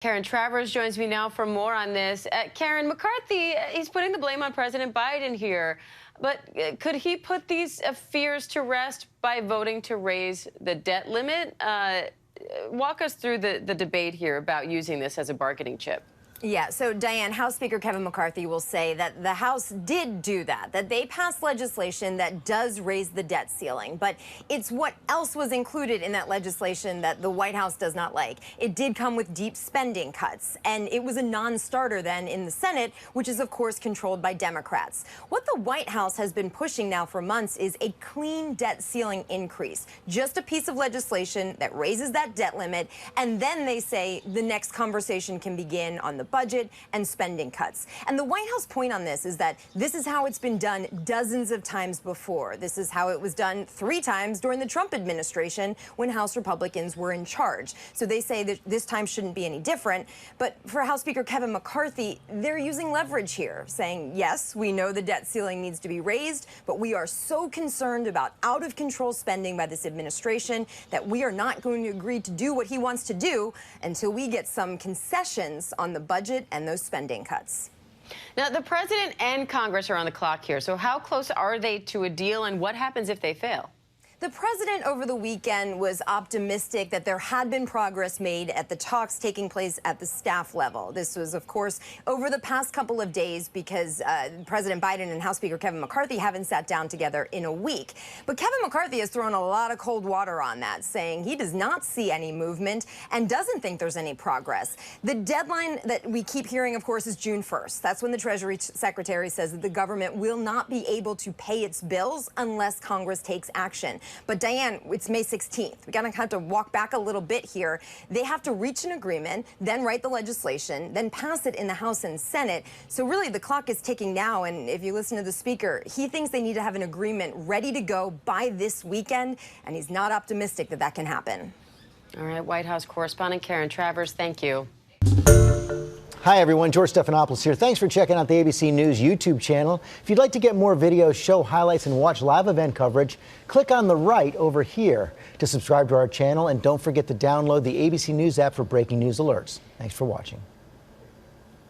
Karen Travers joins me now for more on this. Karen, McCarthy, he's putting the blame on President Biden here. But could he put these fears to rest by voting to raise the debt limit? Walk us through the debate here about using this as a bargaining chip. Yeah, so Diane, House Speaker Kevin McCarthy will say that the House did do that they passed legislation that does raise the debt ceiling. But it's what else was included in that legislation that the White House does not like. It did come with deep spending cuts, and it was a non-starter then in the Senate, which is, of course, controlled by Democrats. What the White House has been pushing now for months is a clean debt ceiling increase, just a piece of legislation that raises that debt limit, and then they say the next conversation can begin on the budget and spending cuts. And the White House point on this is that this is how it's been done dozens of times before. This is how it was done 3 times during the Trump administration when House Republicans were in charge. So they say that this time shouldn't be any different. But for House Speaker Kevin McCarthy, they're using leverage here, saying, yes, we know the debt ceiling needs to be raised, but we are so concerned about out-of-control spending by this administration that we are not going to agree to do what he wants to do until we get some concessions on the budget and those spending cuts. Now, the president and Congress are on the clock here. So how close are they to a deal, and what happens if they fail? The president over the weekend was optimistic that there had been progress made at the talks taking place at the staff level. This was, of course, over the past couple of days because President Biden and House Speaker Kevin McCarthy haven't sat down together in a week. But Kevin McCarthy has thrown a lot of cold water on that, saying he does not see any movement and doesn't think there's any progress. The deadline that we keep hearing, of course, is June 1st. That's when the Treasury Secretary says that the government will not be able to pay its bills unless Congress takes action. But Diane, it's May 16th. We gotta have to walk back a little bit here. They have to reach an agreement, then write the legislation, then pass it in the House and Senate. So really the clock is ticking now, and if you listen to the speaker, he thinks they need to have an agreement ready to go by this weekend, and he's not optimistic that that can happen. All right, White House correspondent Karen Travers, thank you. Hi, everyone. George Stephanopoulos here. Thanks for checking out the ABC News YouTube channel. If you'd like to get more videos, show highlights, and watch live event coverage, click on the right over here to subscribe to our channel. And don't forget to download the ABC News app for breaking news alerts. Thanks for watching.